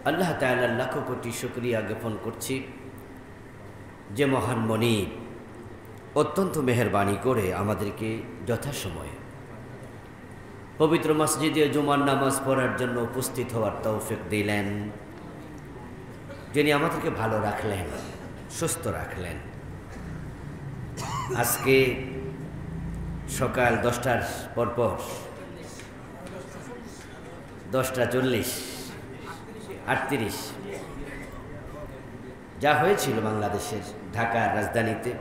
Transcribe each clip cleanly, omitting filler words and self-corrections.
আল্লাহ তাআলার লাখো কোটি শুকরিয়া জ্ঞাপন করছি যে মহান মনিব অত্যন্ত মেহেরবানি করে আমাদেরকে যথাসময়ে পবিত্র মসজিদে জুমার নামাজ পড়ার জন্য উপস্থিত হওয়ার তৌফিক দিলেন, যিনি আমাদেরকে ভালো রাখলেন, সুস্থ রাখলেন। আজকে সকাল 10টার পরপর 10:40 38 যা হয়েছিল বাংলাদেশের ঢাকার রাজধানীতে,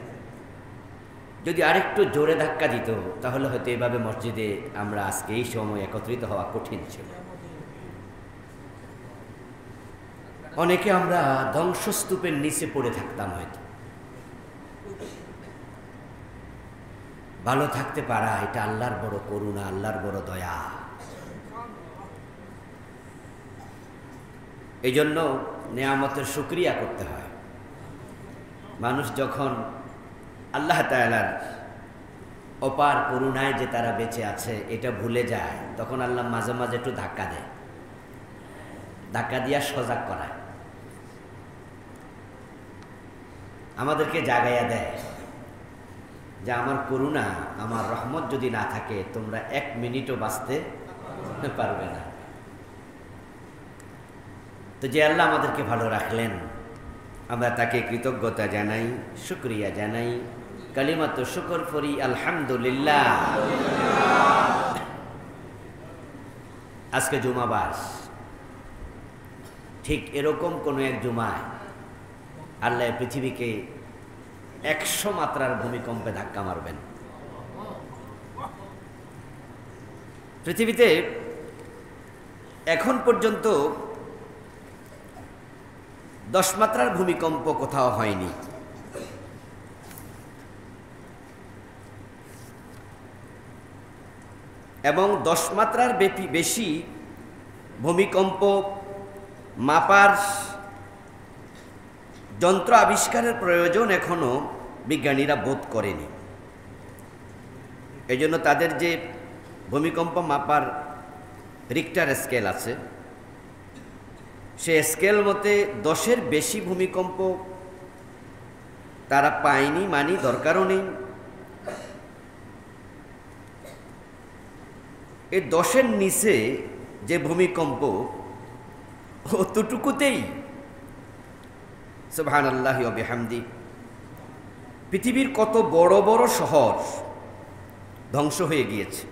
যদি আরেকটু জোরে ধাক্কা দিত তাহলে হয়তো এভাবে মসজিদে আমরা আজকে এই সময় একত্রিত হওয়া কঠিন ছিল। অনেকে আমরা ধ্বংসস্তূপের নিচে পড়ে থাকতাম হয়তো। ভালো থাকতে পারা এটা আল্লাহর বড় করুণা, আল্লাহর বড় দয়া। এই জন্য নেয়ামতের শুকরিয়া করতে হয়। মানুষ যখন আল্লাহ তাআলার অপার করুণায় যে তারা বেঁচে আছে এটা ভুলে যায়, তখন আল্লাহ মাঝে মাঝে একটু ধাক্কা দেয়, ধাক্কা দিয়া সজাগ করায়, আমাদেরকে জাগাইয়া দেয় যে আমার করুণা, আমার রহমত যদি না থাকে তোমরা 1 মিনিটও বাঁচতে পারবে না। তো যে আল্লাহ আমাদেরকে ভালো রাখলেন, আমরা তাকে কৃতজ্ঞতা জানাই, শুকরিয়া জানাই, কালিমাত শুকর করি আলহামদুলিল্লাহ। আজকে জুমাবার, ঠিক এরকম কোনো এক জুমায় আল্লাহ পৃথিবীকে 100 মাত্রার ভূমিকম্পে ধাক্কা মারবেন। পৃথিবীতে এখন পর্যন্ত 10 মাত্রার ভূমিকম্প কোথাও হয়নি। এবং 10 মাত্রার বেশি ভূমিকম্প মাপার যন্ত্র আবিষ্কারের প্রয়োজন এখনো বিজ্ঞানীরা বোধ করেনি। এই জন্য তাদের যে ভূমিকম্প মাপার রিক্টার স্কেল আছে, সে স্কেল মতে 10-এর বেশি ভূমিকম্প তারা পায়নি, মানি, দরকারও নেই। এই 10-এর নিচে যে ভূমিকম্প, অতটুকুতেই সুবহানাল্লাহি ওয়া বিহামদি পৃথিবীর কত বড় বড় শহর ধ্বংস হয়ে গিয়েছে।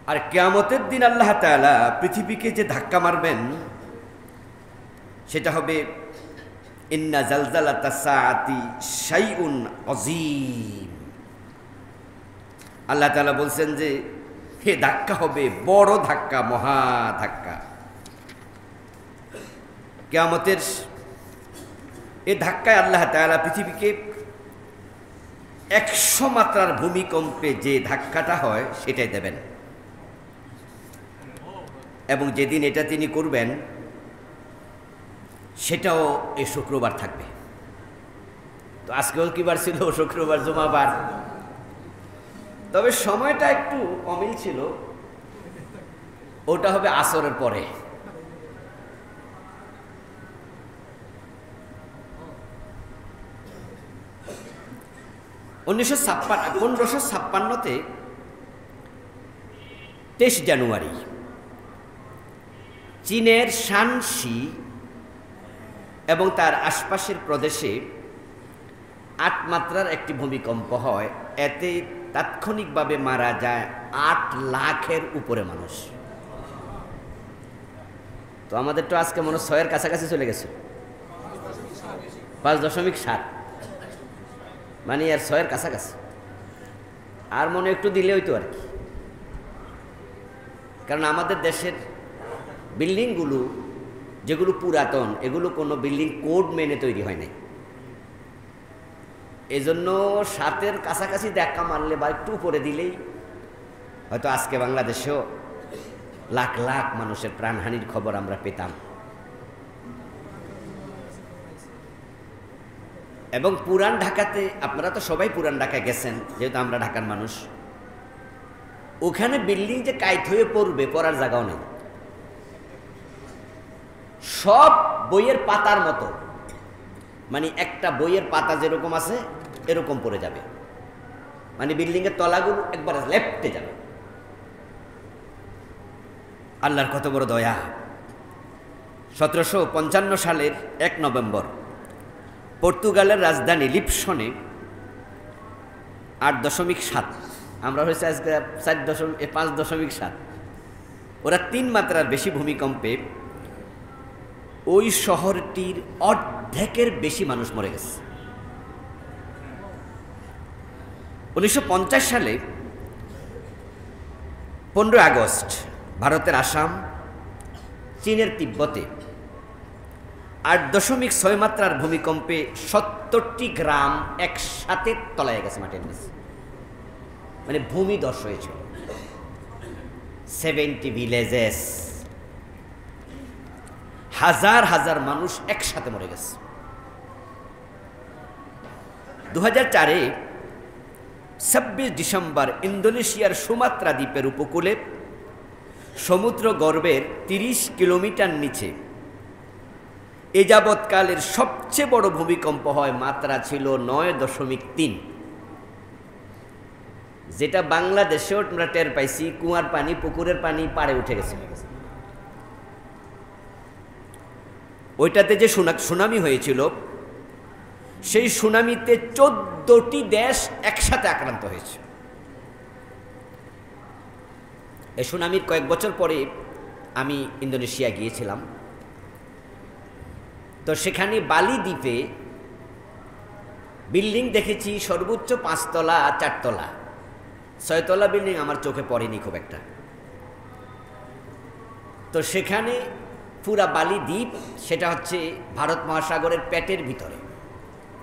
আর কিয়ামতের দিন আল্লাহ তাআলা পৃথিবীকে যে ধাক্কা মারবেন সেটা হবে ইন্না জালজালাতাস সাআতি শাইউন আযীম। আল্লাহ তাআলা বলছেন যে হে ধাক্কা হবে বড় ধাক্কা, মহা ধাক্কা। কিয়ামতের এই ধাক্কায় আল্লাহ তাআলা পৃথিবীকে 100 মাত্রার ভূমিকম্পে যে ধাক্কাটা হয় সেটাই দেবেন। এবং যেদিন এটা তিনি করবেন সেটাও এই শুক্রবার থাকবে। তো আজকেও কি বার ছিল? শুক্রবার, জুমাবার। তবে সময়টা একটু অমিল ছিল, ওটা হবে আসরের পরে। উনিশশো 1556-তে 23 জানুয়ারি চীনের শানশি এবং তার আশপাশের প্রদেশে 8 মাত্রার একটি ভূমিকম্প হয়। এতে তাৎক্ষণিকভাবে মারা যায় 8 লাখের উপরে মানুষ। তো আমাদের তো আজকে মনে 6-এর কাছাকাছি চলে গেছে, 5.7, মানে আর 6-এর কাছাকাছি। আর মনে একটু দিলে হইতো আর কি। কারণ আমাদের দেশের বিল্ডিংগুলো যেগুলো পুরাতন, এগুলো কোনো বিল্ডিং কোড মেনে তৈরি হয় নাই। এজন্য 7-এর কাছাকাছি ধাক্কা মারলে বা একটু উপরে দিলেই হয়তো আজকে বাংলাদেশেও লাখ লাখ মানুষের প্রাণহানির খবর আমরা পেতাম। এবং পুরান ঢাকাতে, আপনারা তো সবাই পুরান ঢাকায় গেছেন যেহেতু আমরা ঢাকার মানুষ, ওখানে বিল্ডিং যে কাইট হয়ে পড়বে, পড়ার জায়গাও নেই, সব বইয়ের পাতার মতো, মানে একটা বইয়ের পাতা যেরকম আছে এরকম পড়ে যাবে, মানে বিল্ডিংয়ের তলাগুলো একবার লেফটে যাবে। আল্লাহর কত বড় দয়া। 1755 সালের 1 নভেম্বর পর্তুগালের রাজধানী লিপসনে 8.7, আমরা হয়েছে আজকে 5.7, ওরা 3 মাত্রার বেশি ভূমিকম্পে ওই শহরটির অর্ধেকের বেশি মানুষ মরে গেছে। 1950 সালে 15 আগস্ট ভারতের আসাম, চীনের তিব্বতে 8.6 মাত্রার ভূমিকম্পে 70টি গ্রাম একসাথে তলায় গেছে মাটির নিচে, মানে ভূমিধস হয়েছিল। 70 ভিলেজেস, হাজার হাজার মানুষ একসাথে মরে গেছে। 2004-এ 26 ডিসেম্বর ইন্দোনেশিয়ার সুমাত্রা দ্বীপের উপকূলে সমুদ্র গর্ভের 30 কিলোমিটার নিচে এ যাবৎকালের সবচেয়ে বড় ভূমিকম্প হয়, মাত্রা ছিল 9.3, যেটা বাংলাদেশেও আমরা টের পাইছি, কুয়ার পানি, পুকুরের পানি পাড়ে উঠে গেছে। ওইটাতে যে সুনামি হয়েছিল, সেই সুনামিতে 14টি দেশ একসাথে আক্রান্ত হয়েছে। এই সুনামির কয়েক বছর পরে আমি ইন্দোনেশিয়া গিয়েছিলাম, তো সেখানে বালি দ্বীপে বিল্ডিং দেখেছি সর্বোচ্চ 5 তলা, 4 তলা, 6 তলা বিল্ডিং আমার চোখে পড়েনি খুব একটা। তো সেখানে পুরা বালি দ্বীপ, সেটা হচ্ছে ভারত মহাসাগরের পেটের ভিতরে,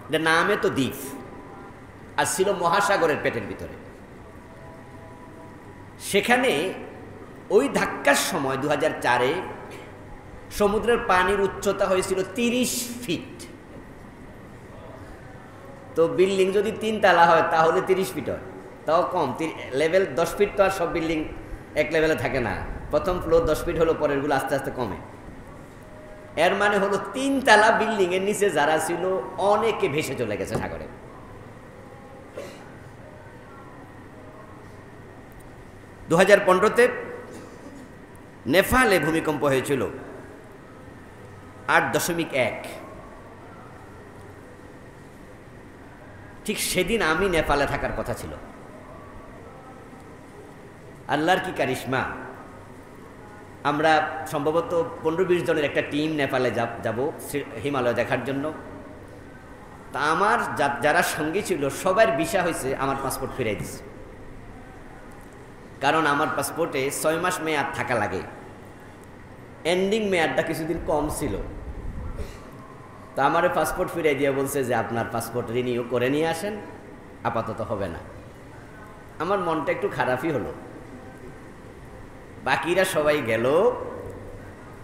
এটা নামে তো দ্বীপ, আর ছিল মহাসাগরের পেটের ভিতরে। সেখানে ওই ধাক্কার সময় 2004-এ সমুদ্রের পানির উচ্চতা হয়েছিল 30 ফিট। তো বিল্ডিং যদি 3 তলা হয় তাহলে 30 ফিট হয়, তাও কম। লেভেল 10 ফিট তো আর সব বিল্ডিং এক লেভেলে থাকে না, প্রথম ফ্লোর 10 ফিট হলো, পরেরগুলো আস্তে আস্তে কমে। এর মানে হলো 3 তলা বিল্ডিং এর নিচে যারা ছিল অনেকে ভেসে চলে গেছে সাগরে। 2015-তে নেপালে ভূমিকম্প হয়েছিল 8.1। ঠিক সেদিন আমি নেপালে থাকার কথা ছিল। আল্লাহর কি কারিশমা, আমরা সম্ভবত 15-20 জনের একটা টিম নেপালে যাব হিমালয় দেখার জন্য। তা আমার যারা সঙ্গী ছিল সবার ভিসা হয়েছে, আমার পাসপোর্ট ফিরাই দিছে, কারণ আমার পাসপোর্টে 6 মাস মেয়াদ থাকা লাগে, এন্ডিং মেয়াদটা কিছুদিন কম ছিল। তা আমার পাসপোর্ট ফিরাই দিয়ে বলছে যে আপনার পাসপোর্ট রিনিউ করে নিয়ে আসেন, আপাতত হবে না। আমার মনটা একটু খারাপই হলো। বাকিরা সবাই গেল,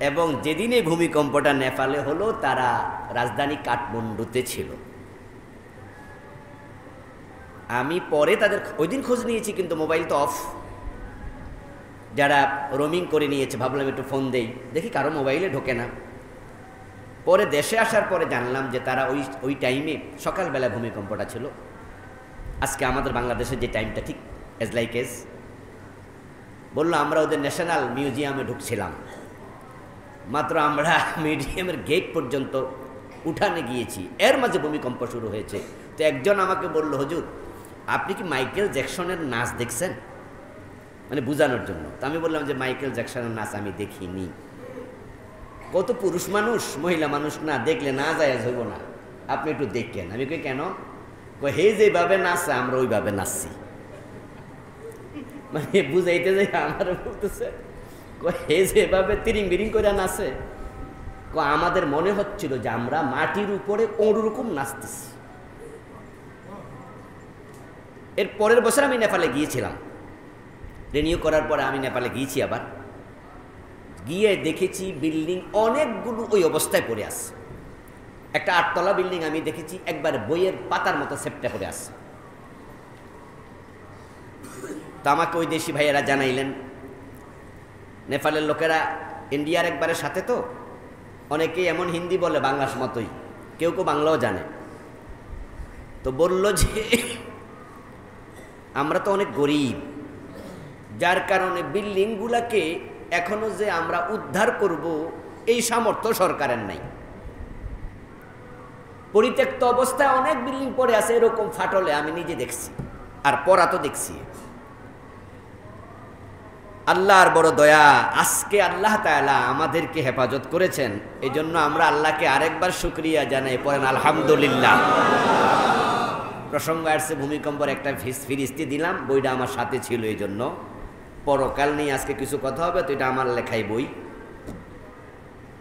এবং যেদিন এই ভূমিকম্পটা নেপালে হলো তারা রাজধানী কাঠমান্ডুতে ছিল। আমি পরে তাদের ওই দিন খোঁজ নিয়েছি, কিন্তু মোবাইল তো অফ, যারা রোমিং করে নিয়েছে। ভাবলাম একটু ফোন দেই, দেখি কারো মোবাইলে ঢোকে না। পরে দেশে আসার পরে জানলাম যে তারা ওই টাইমে সকালবেলা ভূমিকম্পটা ছিল। আজকে আমাদের বাংলাদেশের যে টাইমটা ঠিক এজ লাইক এজ। বললো আমরা ওদের ন্যাশনাল মিউজিয়ামে ঢুকছিলাম, মাত্র আমরা মিউজিয়ামের গেট পর্যন্ত উঠানে গিয়েছি, এর মাঝে ভূমিকম্প শুরু হয়েছে। তো একজন আমাকে বলল, হুজুর আপনি কি মাইকেল জ্যাকসনের নাচ দেখছেন, মানে বোঝানোর জন্য। তো আমি বললাম যে মাইকেল জ্যাকসনের নাচ আমি দেখিনি। কত পুরুষ মানুষ, মহিলা মানুষ না দেখলে না যায় হইব না, আপনি একটু দেখেন। আমি কই কেন? হে যেভাবে নাচে আমরা ওইভাবে নাচছি, মানে বুঝাইতে যাই আমার বলতেছে, হে যেভাবে তিরিং বিরিং করে নাচে, আমাদের মনে হচ্ছিল যে আমরা মাটির উপরে ওরকম নাচতেছি। এর পরের বছর আমি নেপালে গিয়েছিলাম, রিনিউ করার পরে আমি নেপালে গিয়েছি। আবার গিয়ে দেখেছি বিল্ডিং অনেকগুলো ওই অবস্থায় পড়ে আছে। একটা 8 তলা বিল্ডিং আমি দেখেছি একবার বইয়ের পাতার মতো সেপ্টে করে আসছে। তো আমাকে ওই দেশি ভাইয়েরা জানাইলেন, নেপালের লোকেরা ইন্ডিয়ার একবারের সাথে, তো অনেকেই এমন হিন্দি বলে বাংলার মতোই, কেউ কেউ বাংলাও জানে। তো বলল যে আমরা তো অনেক গরিব, যার কারণে বিল্ডিংগুলাকে এখনো যে আমরা উদ্ধার করব এই সামর্থ্য সরকারের নাই। পরিত্যক্ত অবস্থায় অনেক বিল্ডিং পড়ে আছে এরকম ফাটলে, আমি নিজে দেখছি আর পড়া তো দেখছি। আল্লাহর বড় দয়া, আজকে আল্লাহ তাআলা আমাদেরকে হেফাজত করেছেন, এই জন্য আমরা আল্লাহকে আরেকবার শুকরিয়া জানাই, পড়েন আলহামদুলিল্লাহ। প্রসঙ্গ আসছে ভূমিকম্পের একটা ফিরিস্তি দিলাম, বইটা আমার সাথে ছিল, এই জন্য পরকাল নিয়ে আজকে কিছু কথা হবে। তো এটা আমার লেখাই বই,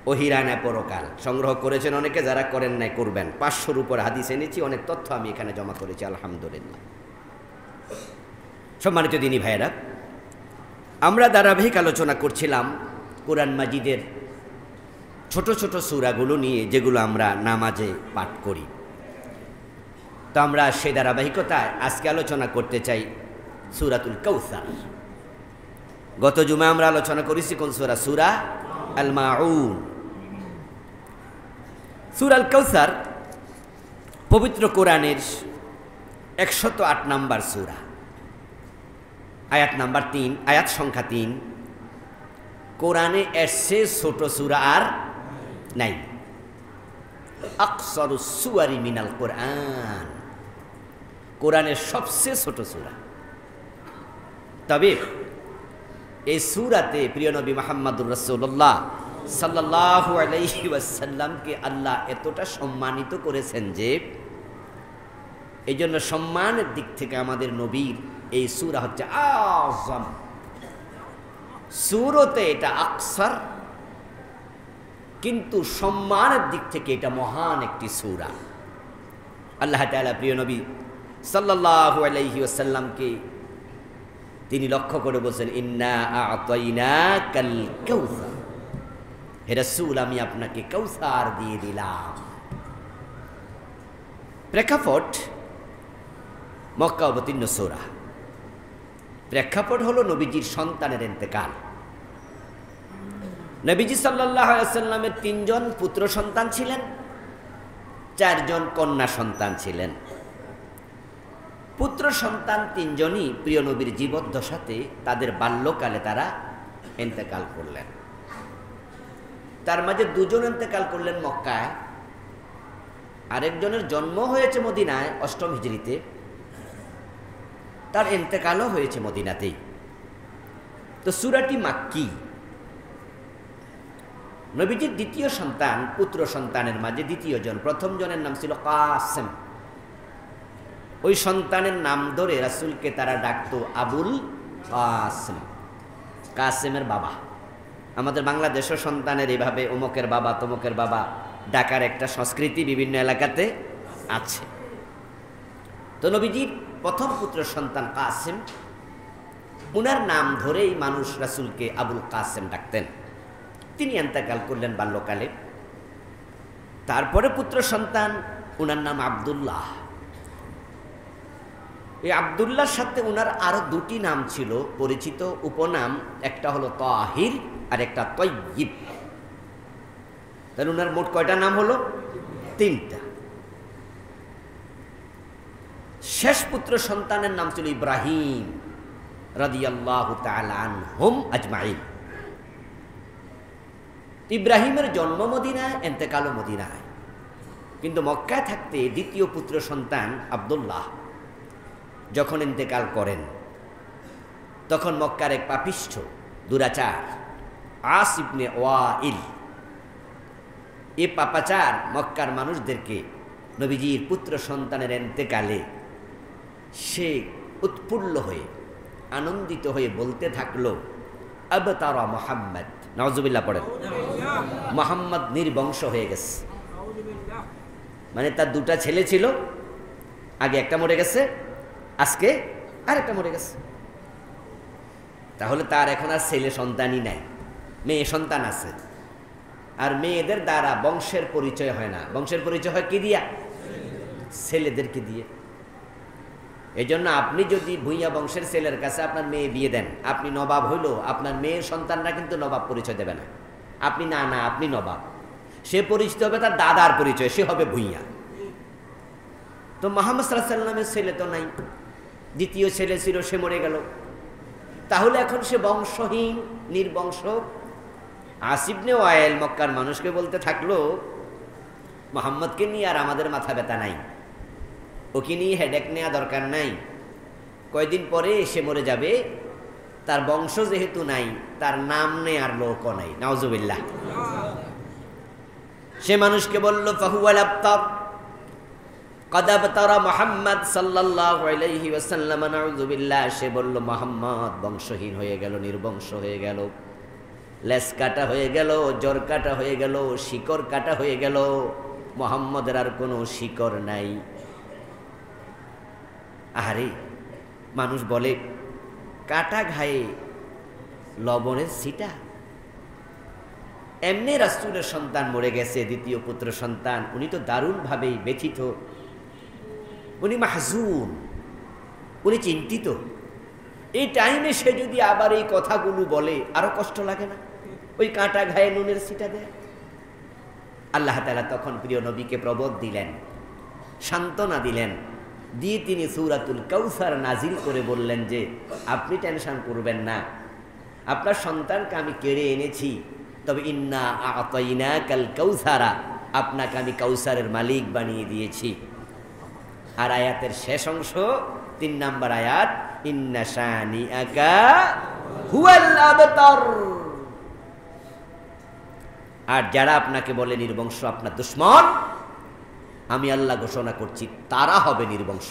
ওহিরানায় পরকাল, সংগ্রহ করেছেন অনেকে, যারা করেন নাই করবেন। 500-র উপর হাদিস এনেছি, অনেক তথ্য আমি এখানে জমা করেছি আলহামদুলিল্লাহ। সম্মানিত দিনী ভাইয়েরা, আমরা ধারাবাহিক আলোচনা করছিলাম কোরআন মাজিদের ছোট ছোট সূরাগুলো নিয়ে, যেগুলো আমরা নামাজে পাঠ করি। তো আমরা সেই ধারাবাহিকতায় আজকে আলোচনা করতে চাই সূরাতুল কাউসার। গত জুমা আমরা আলোচনা করেছি কোন সূরা? সূরা আল মাউন। সূরা আল কাউসার পবিত্র কোরআনের 108 নম্বর সূরা, আয়াত নাম্বার 3, আয়াত সংখ্যা 3। কোরআনে এর চেয়ে ছোট সূরা আর নাই। আকসারুস সুওয়ারি মিনাল কোরআন, কোরআনের সবচেয়ে ছোট সূরা। তবে এই সূরাতে প্রিয় নবী মুহাম্মদুর রাসূলুল্লাহ সাল্লাল্লাহু আলাইহি ওয়াসাল্লামকে আল্লাহ এতটা সম্মানিত করেছেন যে এই জন্য সম্মানের দিক থেকে আমাদের নবীর এই সূরা হচ্ছে আযম। সূরাতে এটা আকসার, কিন্তু সম্মানের দিক থেকে এটা মহান একটি সূরা। আল্লাহ তাআলা প্রিয় নবী সাল্লাল্লাহু আলাইহি ওয়াসাল্লামকে তিনি লক্ষ্য করে বলছেন, ইন্না আ'তাইনাকাল কাউসার, হে রাসূল আমি আপনাকে কাউসার দিয়ে দিলাম। প্রেক্ষাপট মক্কা অবতীর্ণ সূরা। প্রেক্ষাপট হলো নবীজির সন্তানের ইন্তেকাল। নবীজি সাল্লাল্লাহু আলাইহি ওয়াসাল্লামের 3 জন পুত্র সন্তান ছিলেন, 4 জন কন্যা সন্তান ছিলেন। পুত্র সন্তান 3 জনই প্রিয় নবীর জীবদ্দশাতে তাদের বাল্যকালে তারা ইন্তেকাল করলেন। তার মাঝে 2 জন ইন্তেকাল করলেন মক্কায়, আরেকজনের জন্ম হয়েছে মদিনায় 8ম হিজরিতে, তার ইন্তেকালও হয়েছে মদিনাতেই। তো সূরাটি মাক্কি। নবীজির দ্বিতীয় সন্তান, পুত্র সন্তানের মাঝে দ্বিতীয় জন, প্রথম জনের নাম ছিল কাসেম। ওই সন্তানের নাম ধরে রাসূলকে তারা ডাকতো আবুল কাসেম, কাসেমের বাবা। আমাদের বাংলাদেশের সন্তানের এভাবে অমুকের বাবা তমুকের বাবা ডাকার একটা সংস্কৃতি বিভিন্ন এলাকাতে আছে। তো নবীজির প্রথম পুত্র সন্তান কাসেম, উনার নাম ধরেই মানুষ রাসূলকে আবুল কাসেম ডাকতেন। তিনি ইন্তেকাল করলেন বাল্যকালে। তারপরে পুত্র সন্তান, উনার নাম আব্দুল্লাহ। এই আব্দুল্লাহর সাথে উনার আরো 2টি নাম ছিল পরিচিত উপনাম, একটা হলো তাহির আর একটা তয়্যিব। তাহলে উনার মোট কয়টা নাম হলো? 3টা। শেষ পুত্র সন্তানের নাম ছিল ইব্রাহিম রাদিয়াল্লাহু তাআলা আনহুম আজমাইন। ইব্রাহিমের জন্ম মদিনায়, ইন্তেকালও মদিনায়, কিন্তু মক্কায় থাকতে দ্বিতীয় পুত্র সন্তান আব্দুল্লাহ যখন ইন্তেকাল করেন, তখন মক্কার এক পাপিষ্ঠ দুরাচার আস ইবনে ওয়াইল, এই পাপাচার মক্কার মানুষদেরকে নবীজির পুত্র সন্তানের ইন্তেকালে সে উৎফুল্ল হয়ে আনন্দিত হয়ে বলতে থাকলো, আবতারা মুহাম্মদ, নাউজুবিল্লাহ পড়েন, মুহাম্মদ নির্বংশ হয়ে গেছে। মানে তার 2টা ছেলে ছিল, আগে একটা মরে গেছে, আজকে আরেকটা মরে গেছে। তাহলে তার এখন আর ছেলে সন্তানই নাই, মেয়ে সন্তান আছে। আর মেয়েদের দ্বারা বংশের পরিচয় হয় না। বংশের পরিচয় হয় কি দিয়া? ছেলেদেরকে দিয়ে। এই জন্য আপনি যদি ভূঁইয়া বংশের ছেলের কাছে আপনার মেয়ে বিয়ে দেন, আপনি নবাব হইল, আপনার মেয়ের সন্তানরা কিন্তু নবাব পরিচয় দেবে না। আপনি না, আপনি নবাব। সে পরিচিত হবে তার দাদার পরিচয়, সে হবে ভূঁইয়া। তো মুহাম্মদ সাল্লাল্লাহু আলাইহি ওয়াসাল্লামের ছেলে তো নাই, দ্বিতীয় ছেলে ছিল, সে মরে গেল। তাহলে এখন সে বংশহীন, নির্বংশ। আস ইবনে ওয়াইল মক্কার মানুষকে বলতে থাকলো, মুহাম্মদকে নিয়ে আর আমাদের মাথা ব্যথা নাই, ওকে নিয়ে হেডেক নেওয়া দরকার নাই। কয়দিন পরে সে মরে যাবে, তার বংশ যেহেতু নাই, তার নাম নেই আর লোকও নাই। নাউজুবিল্লাহ। সে মানুষকে বলল, ফাহুয়াল আবতার কদ আবতারা মুহাম্মদ সাল্লাল্লাহু আলাইহি ওয়াসাল্লাম। নাউজুবিল্লাহ। সে বলল, মুহাম্মদ বংশহীন হয়ে গেল, নির্বংশ হয়ে গেল, লেজ কাটা হয়ে গেল, জর কাটা হয়ে গেল, শিকড় কাটা হয়ে গেল, মুহাম্মদের আর কোনো শিকড় নাই। আরে মানুষ বলে, কাটা ঘায়ে লবণের ছিটা। এমনি রাসূলের সন্তান মরে গেছে, দ্বিতীয় পুত্র সন্তান, উনি তো দারুণভাবেই ব্যথিত, উনি মাহজুন, উনি চিন্তিত। এই টাইমে সে যদি আবার এই কথাগুলো বলে, আরো কষ্ট লাগে না? ওই কাটা ঘায়ে নুনের ছিটা দেয়। আল্লাহ তাআলা তখন প্রিয় নবীকে প্রবোধ দিলেন, সান্ত্বনা দিলেন, দিয়ে তিনি সূরাতুল কাউসার নাজিল করে বললেন যে আপনি টেনশন করবেন না, আপনার সন্তানকে আমি কেড়ে এনেছি, তবে ইন্না আ'তাইনাকাল কাউসারা, আপনাকে আমি কাউসারের মালিক বানিয়ে দিয়েছি। আর আয়াতের শেষ অংশ 3 নম্বর আয়াত, ইন্না শানিআকা হুয়াল আবতার। আর যারা আপনাকে বলে নির্বংশ, আপনার দুশমন, আমি আল্লাহ ঘোষণা করছি তারা হবে নির্বংশ।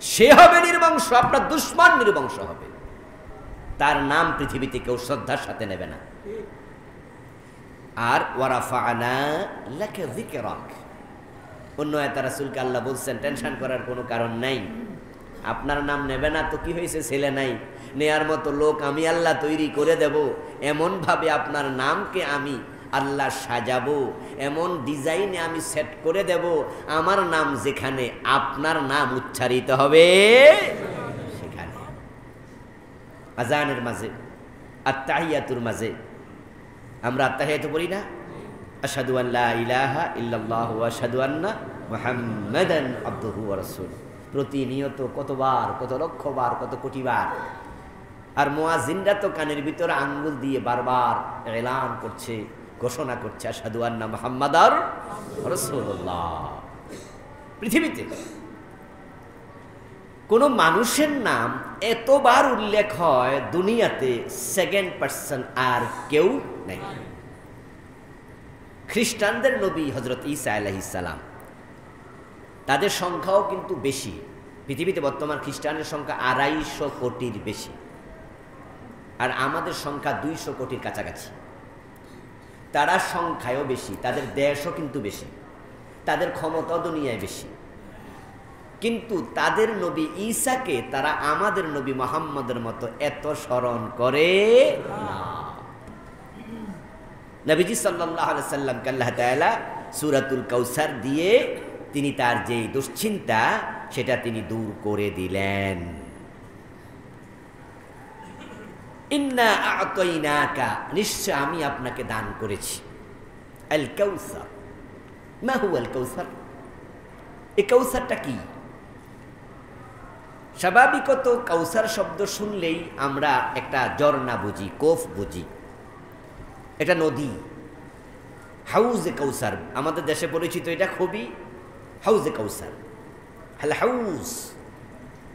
সে হবে নির্বংশ, আপনার দুশমন নির্বংশ হবে। তার নাম পৃথিবীতে কেউ শ্রদ্ধার সাথে নেবে না। আর ওয়ারাফা'না লাকা যিকরাক, অন্য আয়াতে রাসূলকে আল্লাহ বলছেন টেনশন করার কোনো কারণ নাই, আপনার নাম নেবে না তো কি হয়েছে, ছেলে নাই, নেয়ার মতো লোক আমি আল্লাহ তৈরি করে দেব, এমনভাবে আপনার নামকে আমি আল্লাহ সাজাবো, এমন ডিজাইনে আমি সেট করে দেব, আমার নাম যেখানে আপনার নাম উচ্চারিত হবে সেখানে। আজানের মাঝে, আত্তাহিয়াতুর মাঝে আমরা আত্তাহিয়াতু পড়ি না? আশহাদু আল্লা ইলাহা ইল্লাল্লাহু ওয়া আশহাদু আন্না মুহাম্মাদান আবদুহু ওয়া রাসূলুহু। প্রতিনিয়ত কতবার, কত লক্ষ বার, কত কোটি বার। আর মুয়াজ্জিনরা তো কানের ভিতরে আঙ্গুল দিয়ে বারবার এলান করছে, ঘোষণা করছে, আশহাদু আন্না মুহাম্মাদার রাসূলুল্লাহ। পৃথিবীতে কোন মানুষের নাম এতবার উল্লেখ হয়, দুনিয়াতে সেকেন্ড পারসন আর কেউ নেই। খ্রিস্টানদের নবী হযরত ঈসা আলাইহিস সালাম, তাদের সংখ্যাও কিন্তু বেশি। পৃথিবীতে বর্তমান খ্রিস্টানের সংখ্যা 250 কোটির বেশি, আর আমাদের সংখ্যা 200 কোটির কাছাকাছি। তারা সংখ্যায়ও বেশি, তাদের দেশও কিন্তু বেশি, তাদের ক্ষমতাও দুনিয়ায় বেশি। কিন্তু তাদের নবী ঈসাকে তারা আমাদের নবী মুহাম্মদের মতো এত স্মরণ করে না। নবীজি সাল্লাল্লাহু আলাইহি সাল্লামকে আল্লাহ তাআলা সূরাতুল কাউসার দিয়ে তিনি তার যে দুশ্চিন্তা সেটা তিনি দূর করে দিলেন। ইন্না আ'তাইনাকা, নিশ্চয় আমি আপনাকে দান করেছি আল কাউসার। মা হুয়া আল কাউসার? এই কাউসারটা কি? স্বাভাবিকত কাউসার শব্দ শুনলেই আমরা একটা ঝর্ণা বুঝি, কোফ বুঝি, এটা নদী, হাউজে কাউসার। আমাদের দেশে পরিচিত এটা খুবই, হাউজে কাউসার, হাল হাউজ,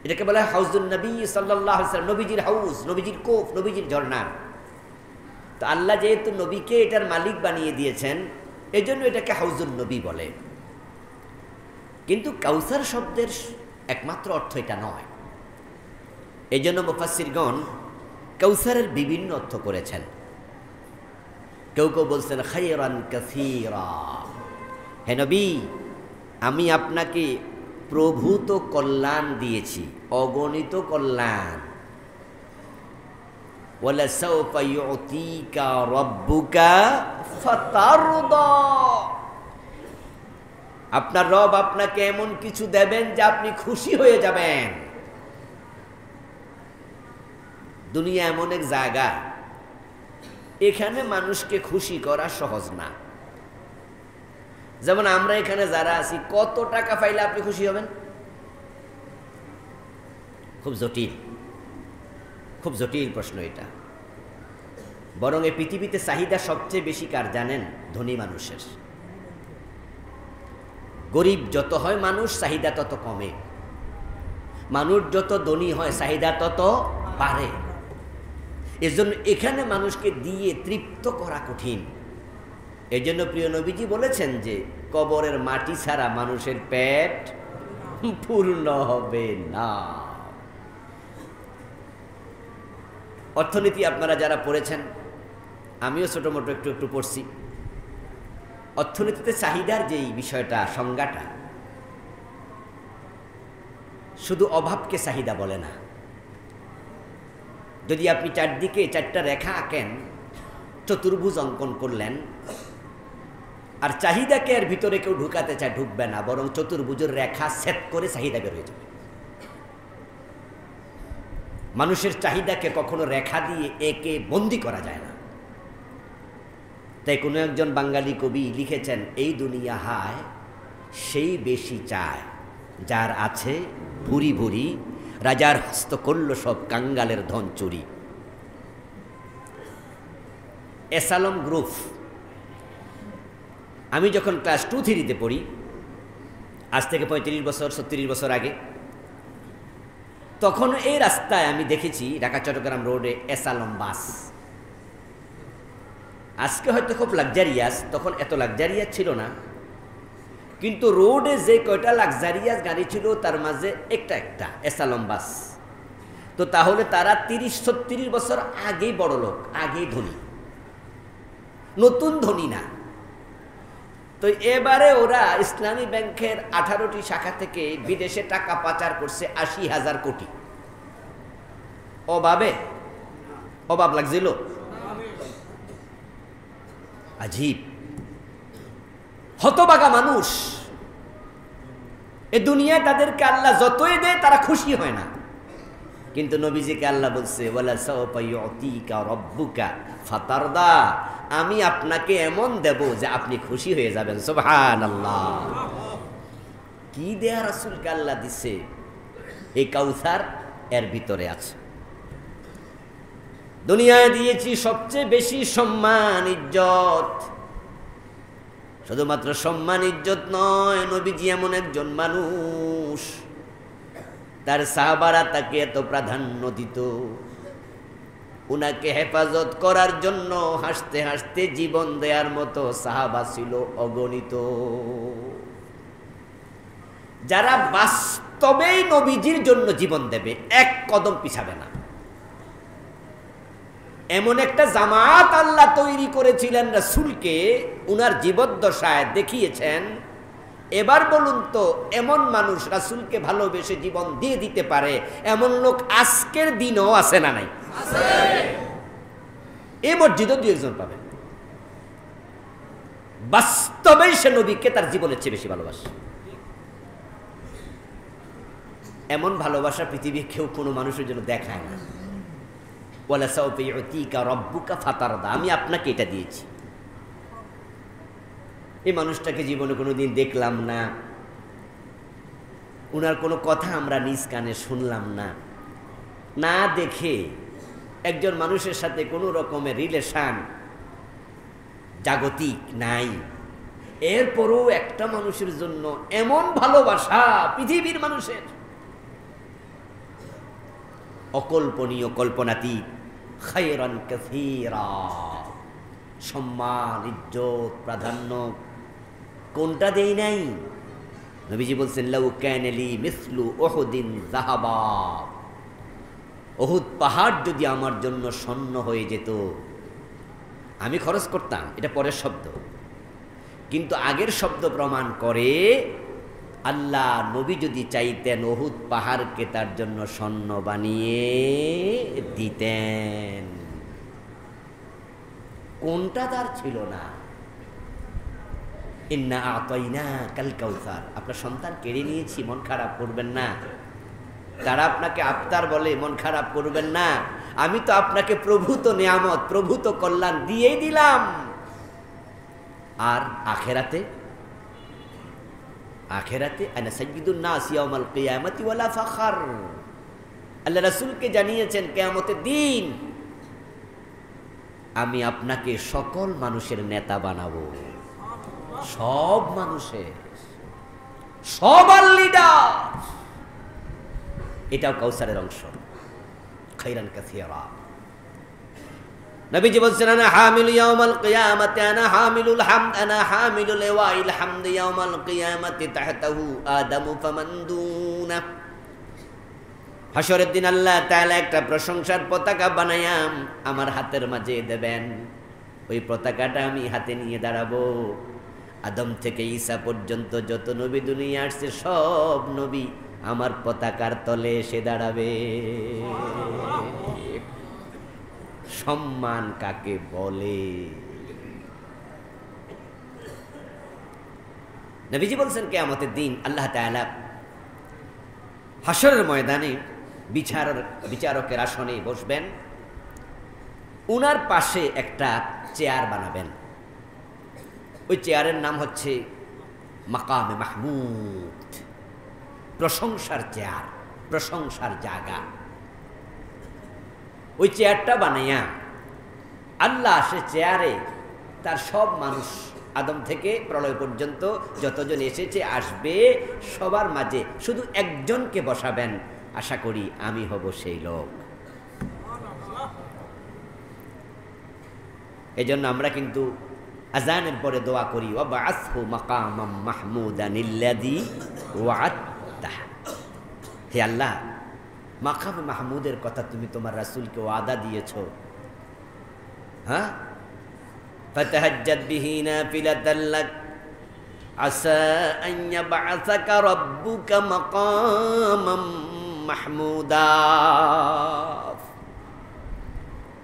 এটাকে বলা হয় হাউজুন নবী সাল্লাল্লাহু আলাইহি ওয়াসাল্লাম, নবীজির হাউজ, নবীজির কোফ, নবীজির ঝর্ণা। তো আল্লাহ যেহেতু নবীকে এটার মালিক বানিয়ে দিয়েছেন, এই জন্য এটাকে হাউজুন নবী বলে। কিন্তু কাউসার শব্দের একমাত্র অর্থ এটা নয়। এই জন্য মুফাসসিরগণ কাউসারের বিভিন্ন অর্থ করেছেন। কেউ কেউ বলছেন খায়রান কাসীরা, হে নবী আমি আপনাকে প্রভূত কল্যাণ দিয়েছি, অগণিত কল্যাণ। ওয়ালাসাউফা ইউতিকা রাব্বুকা ফাতারদা। আপনার রব আপনাকে এমন কিছু দেবেন যে আপনি খুশি হয়ে যাবেন। দুনিয়া এমন এক জায়গা, এখানে মানুষকে খুশি করা সহজ না। যেমন আমরা এখানে যারা আছি, কত টাকা পাইলে আপনি খুশি হবেন? খুব জটিল, খুব জটিল প্রশ্ন এটা। বরং এই পৃথিবীতে চাহিদা সবচেয়ে বেশি কার জানেন? ধনী মানুষের। গরিব যত হয় মানুষ, চাহিদা তত কমে। মানুষ যত ধনী হয়, চাহিদা তত বাড়ে। এজন্য এখানে মানুষকে দিয়ে তৃপ্ত করা কঠিন। এজন্য প্রিয় নবীজি বলেছেন যে কবরের মাটি ছাড়া মানুষের পেট পূর্ণ হবে না। অর্থনীতি আপনারা যারা পড়েছেন, আমিও ছোট মোটো একটু একটু পড়ছি। অর্থনীতিতে চাহিদার যেই বিষয়টা, সংজ্ঞাটা, শুধু অভাবকে চাহিদা বলে না। যদি আপনি চারদিকে চারটা রেখা আঁকেন, চতুর্ভুজ অঙ্কন করলেন, আর চাহিদাকে এর ভিতরে কেউ ঢুকাতে চায়, ঢুকবে না, বরং চতুর্ভুজের রেখা সেট করে চাহিদা বের হয়ে যাবে। মানুষের চাহিদাকে কখনো রেখা দিয়ে একে বন্দি করা যায় না। তাই কোনো একজন বাঙালি কবি লিখেছেন, এই দুনিয়া হায় সেই বেশি চায়, যার আছে ভুরি ভুরি, রাজার হস্ত করল সব কাঙ্গালের ধন চুরি। এসালম গ্রুপ। আমি যখন ক্লাস 2-3-তে পড়ি, আজ থেকে 35 বছর 36 বছর আগে, তখন এই রাস্তায় আমি দেখেছি ঢাকা চট্টগ্রাম রোডে এসালম বাস। আজকে হয়তো খুব লাক্সারিয়াস, তখন এত লাক্সারিয়াস ছিল না। কিন্তু রোডে যে কয়টা লাক্সারিয়াস গাড়ি ছিল, তার মাঝে একটা একটা এসালম বাস। তো তাহলে তারা 30-36 বছর আগেই বড় লোক, আগেই ধনী, নতুন ধনী না। তো এবারে ওরা ইসলামী ব্যাংকের 18টি শাখা থেকে বিদেশে টাকা পাচার করছে 80,000 কোটি। অভাব লাগছিল? আজীব, হতবাগা মানুষ। এ দুনিয়ায় তাদেরকে আল্লাহ যতই দেয় তারা খুশি হয় না। কিন্তু নবীজিকে আল্লাহ বলছে, ওয়ালা সাওফা ইউতিকা রাব্বুকা ফাতারদা, আমি আপনাকে এমন দেব যে আপনি খুশি হয়ে যাবেন। সুবহানাল্লাহ। কি দেয়া রাসূলকে আল্লাহ দিছে? এই কাউসার এর ভিতরে আছে। দুনিয়ায় দিয়েছি সবচেয়ে বেশি সম্মান ইজ্জত। শুধুমাত্র সম্মান ইজ্জত নয়, নবীজি এমন একজন মানুষ, তার সাহাবারা তাকে এত প্রাধান্য দিত, উনাকে হেফাজত করার জন্য হাসতে হাসতে জীবন দেওয়ার মতো সাহাবা ছিল অগণিত, যারা বাস্তবেই নবীজির জন্য জীবন দেবে, এক কদম পিছাবে না। এমন একটা জামাত আল্লাহ তৈরি করেছিলেন রাসূলকে, উনার জীবদ্দশায় দেখিয়েছেন। এবার বলুন তো, এমন মানুষ রাসূলকে ভালোবেসে জীবন দিয়ে দিতে পারে এমন লোক আজকের দিনও আছে না নাই? এই মসজিদও 2-1 পাবেন। বাস্তবেই সে নবীকে তার জীবনের চেয়ে বেশি ভালোবাসে। এমন ভালোবাসা পৃথিবীর কেউ কোনো মানুষের জন্য দেখায় না। ওয়ালা সাওফা ইউতিকা রাব্বুকা ফাতারদা, আমি আপনাকে এটা দিয়েছি। এই মানুষটাকে জীবনে কোনোদিন দেখলাম না, উনার কোনো কথা আমরা নিজ কানে শুনলাম না। না দেখে একজন মানুষের সাথে কোনো রকমের রিলেশন জাগতিক নাই, এরপরও একটা মানুষের জন্য এমন ভালোবাসা পৃথিবীর মানুষের অকল্পনীয়, কল্পনাতীত। খায়রান কাসীরা, সম্মান, ইজ্জত, প্রাধান্য কোনটা দেই নাই? নবীজি বলছেন, লাউ কানা লি মিসলু উহুদিন যাহাবা, উহুদ পাহাড় যদি আমার জন্য স্বর্ণ হয়ে যেত আমি খরচ করতাম। এটা পরের শব্দ, কিন্তু আগের শব্দ প্রমাণ করে আল্লাহ নবী যদি চাইতেন উহুদ পাহাড়কে তার জন্য স্বর্ণ বানিয়ে দিতেন। কোনটা তার ছিল না? ইন্না আতাইনা কাল কাউসার, আপনার সন্তান কেড়ে নিয়েছি, মন খারাপ করবেন না। তারা আপনাকে আফতার বলে, মন খারাপ করবেন না। আমি তো আপনাকে প্রভূত নিয়ামত, প্রভূত কল্যাণ দিয়েই দিলাম। আর আখেরাতে, আখেরাতে আনা সাইয়্যিদুন নাস ইয়াউমাল কিয়ামাতি ওয়ালা ফাখর, আল্লাহ রাসূলকে জানিয়েছেন কিয়ামতের দিন আমি আপনাকে সকল মানুষের নেতা বানাবো, সব মানুষের, সবার লিডার। এটাও কাউসারের অংশ। খাইরান কাসীরা। নবীজি বলছেন আনা হামিলু ইয়াউমাল কিয়ামাতি, আনা হামিলুল হামদ, আনা হামিলু লিওয়াইল হামদ ইয়াউমাল কিয়ামাতি তাহতাহু আদামু ফামান দুনা। হাসরের দিন আল্লাহ তাআলা একটা প্রশংসার পতাকা বানায়া আমার হাতের মাঝে দেবেন। ওই পতাকাটা আমি হাতে নিয়ে দাঁড়াবো। আদম থেকে ঈসা পর্যন্ত যত নবী দুনিয়া আসছে, সব নবী আমার পতাকার তলে এসে দাঁড়াবে। সম্মান কাকে বলে? নবীজি বলছেন কিয়ামতের দিন আল্লাহ তাআলা হাসরের ময়দানে বিচারকের আসনে বসবেন। উনার পাশে একটা চেয়ার বানাবেন। ওই চেয়ারের নাম হচ্ছে মাকামে মাহমুদ, প্রশংসার চেয়ার, প্রশংসার জায়গা। ওই চেয়ারটা বানাইয়া আল্লাহ সে চেয়ারে তার সব মানুষ, আদম থেকে প্রলয় পর্যন্ত যতজন এসেছে আসবে, সবার মাঝে শুধু একজনকে বসাবেন। আশা করি আমি হব সেই লোক। এজন্য আমরা কিন্তু আযানের পরে দোয়া করি, ওয়াবআসহু মাকামাম মাহমুদানিল্লাযী ওয়া'আদতাহু। হে আল্লাহ, মাকাম মাহমুদের কথা তুমি তোমার রাসূলকে ওয়াদা দিয়েছো। হ্যাঁ, ফাতাহাজ্জাদ বিহি নাফিলাতাল লাক আসা আন ইয়াবআসাকা রাব্বুকা মাকামাম মাহমুদা।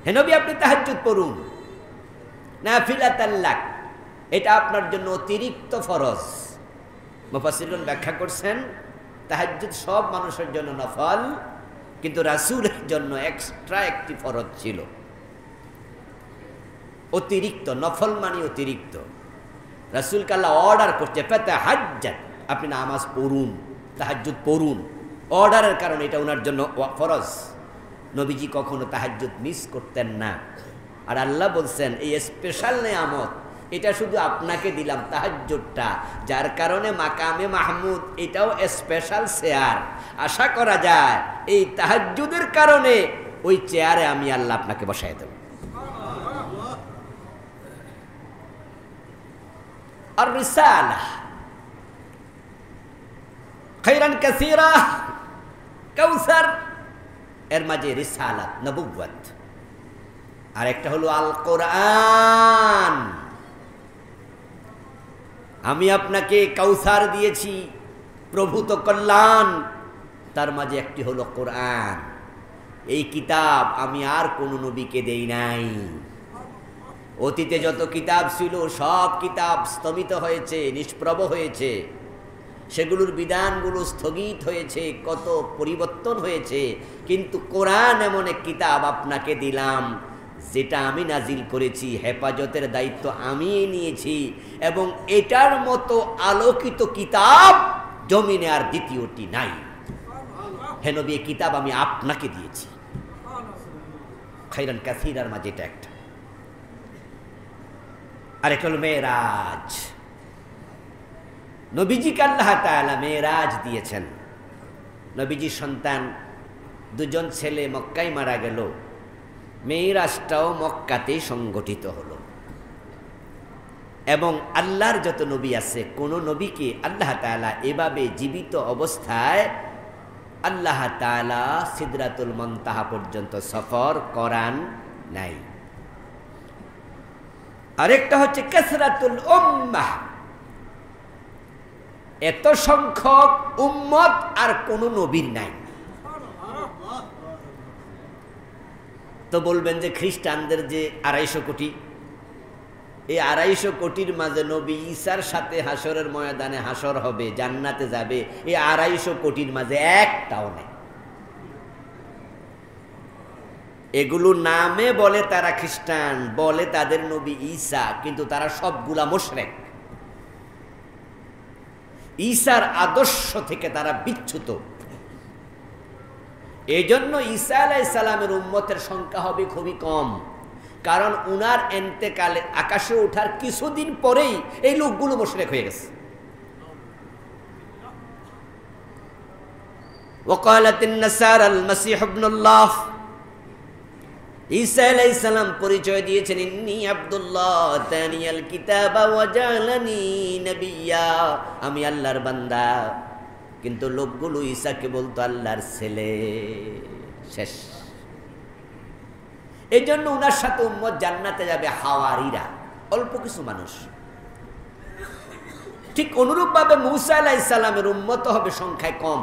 হে নবী, আপনি তাহাজ্জুদ পড়ুন, নাফিলাতাল লাক, এটা আপনার জন্য অতিরিক্ত ফরজ। মুফাসসিরুন ব্যাখ্যা করছেন তাহাজ্জুদ সব মানুষের জন্য নফল, কিন্তু রাসূলের জন্য এক্সট্রা একটি ফরজ ছিল, অতিরিক্ত। নফল মানে অতিরিক্ত। রাসূলকে আল্লাহ অর্ডার করছে ফাতাহাজ্জাদ, আপনি নামাজ পড়ুন, তাহাজ্জুদ পড়ুন। অর্ডারের কারণে এটা ওনার জন্য ফরজ। নবীজি কখনো তাহাজ্জুদ মিস করতেন না। আর আল্লাহ বলছেন এই স্পেশাল নিয়ামত এটা শুধু আপনাকে দিলাম, তাহাজ্জুদটা, যার কারণে মাকামে মাহমুদ এটাও স্পেশাল চেয়ার। আশা করা যায় এই তাহাজ্জুদের কারণে ওই চেয়ারে আমি আল্লাহ আপনাকে বসায় দেব। আর রিসালা খাইরান কাসীরা, কাউসার, এর মাঝে রিসালাত, নবুওয়াত, আর একটা হলো আল কোরআন। আমি আপনাকে কাউসার দিয়েছি, প্রভূত কল্যাণ, তার মাঝে একটি হলো কোরআন। এই কিতাব আমি আর কোনো নবীকে দেই নাই। অতীতে যত কিতাব ছিল সব কিতাব স্তমিত হয়েছে, নিষ্প্রভ হয়েছে, সেগুলোর বিধানগুলো স্থগিত হয়েছে, কত পরিবর্তন হয়েছে। কিন্তু কোরআন এমন এক কিতাব আপনাকে দিলাম যেটা আমি নাজিল করেছি, হেফাজতের দায়িত্ব আমি নিয়েছি, এবং এটার মতো আলোকিত কিতাব জমিনে আর দ্বিতীয়টি নাই। হে নবী, এই কিতাব আমি আপনাকে দিয়েছি। খাইরান কাসীরার মাঝে এটা একটা। আরেকটা হলো মেরাজ। নবীজিকে আল্লাহ তাআলা মেরাজ দিয়েছেন। নবীজির সন্তান দুজন ছেলে মক্কায় মারা গেল, মেরাজটাও মক্কাতেই সংগঠিত হলো। এবং আল্লাহর যত নবী আছে, কোন নবীকে আল্লাহ তাআলা এভাবে জীবিত অবস্থায় আল্লাহ তাআলা সিদরাতুল মুনতাহা পর্যন্ত সফর করান নাই। আরেকটা হচ্ছে কাসরাতুল উম্মাহ, এত সংখ্যক উম্মত আর কোন নবীর নাই। তো বলবেন যে খ্রিস্টানদের যে 250 কোটি, এই 250 কোটির মাঝে নবী ঈসার সাথে হাসরের ময়দানে হাসর হবে, জান্নাতে যাবে, এই 250 কোটির মাঝে একটাও নেই। এগুলো নামে বলে তারা খ্রিস্টান, বলে তাদের নবী ঈসা, কিন্তু তারা সবগুলা মুশরিক। ঈসার আদর্শ থেকে তারা বিচ্যুত। এই জন্য ঈসা আলাইহিস সালামের উম্মতের সংখ্যা হবে খুবই কম, কারণ উনার এন্তেকালে আকাশে ওঠার কিছুদিন পরেই এই লোকগুলো মুশরিক হয়ে গেছে। ওয়াকালাতিন নাসারা আল মাসীহ ইবনুল্লাহ, ঈসা আলাইহিস সালাম পরিচয় দিয়েছেন ইন্নী আব্দুল্লাহ তানিয়াল কিতাবা ওয়া জালানি নবিয়্যা, আমি আল্লাহর বান্দা। কিন্তু লোকগুলো ঈসাকে বলতো আল্লাহর ছেলে। শেষ। এই জন্য উনার সাথে উম্মত জান্নাতে যাবে হাওয়ারিরা, অল্প কিছু মানুষ। ঠিক অনুরূপভাবে মূসা আলাইহিস সালামের উম্মত হবে সংখ্যায় কম,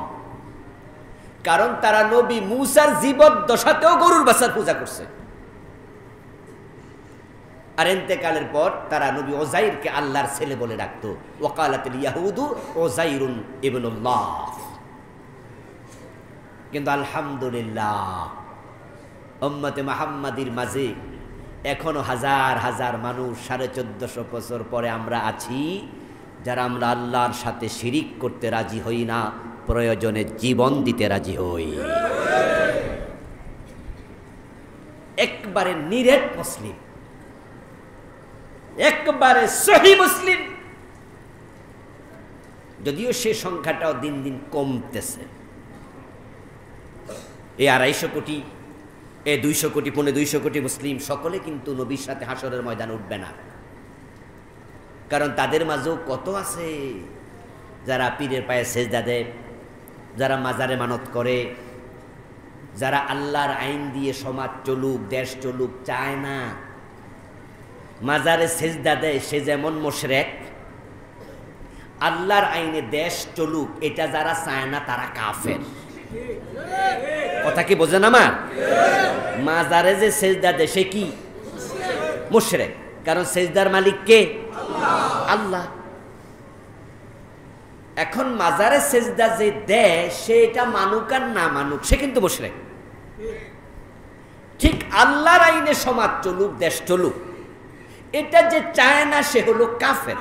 কারণ তারা নবী মূসার জীবদ্দশাতেও গরুর বাছার পূজা করছে। আর ইন্তেকালের পর তারা নবী ওযাইরকে আল্লাহর ছেলে বলে ডাকতো। ওয়াকালাতিল ইয়াহুদু ওযাইরুন ইবনুল্লাহ। কিন্তু আলহামদুলিল্লাহ উম্মতে মুহাম্মাদির মাঝে এখনো হাজার হাজার মানুষ 1450 বছর পরে আমরা আছি, যারা আমরা আল্লাহর সাথে শিরিক করতে রাজি হই না, প্রয়োজনে জীবন দিতে রাজি হই। একবারে নিরেট মুসলিম, একবারে সহি মুসলিম, যদিও সে সংখ্যাটাও দিন দিন কমতেছে। এই 250 কোটি, এই 200 কোটি, 250 কোটি মুসলিম সকলে কিন্তু নবীর সাথে হাসরের ময়দানে উঠবে না, কারণ তাদের মাঝেও কত আছে যারা পীরের পায়ে সেজদা দেয়, যারা মাজারে মানত করে, যারা আল্লাহর আইন দিয়ে সমাজ চলুক, দেশ চলুক চায় না, মাজারে সেজদা দেয়, সে যেমন মুশরিক। আল্লাহর আইনে দেশ চলুক এটা যারা চায় না তারা কাফের। কথা কি বোঝেন আমার? মাজারে যে সেজদা দেয় সে কি মুশরিক, কারণ সেজদার মালিক কে? আল্লাহ। এখন মাজারে সেজদা যে দেয় সে এটা মানুক আর না মানুক, সে কিন্তু মুশরিক। ঠিক আল্লাহর আইনে সমাজ চলুক, দেশ চলুক, এটা যে চায় না সে হলো কাফের।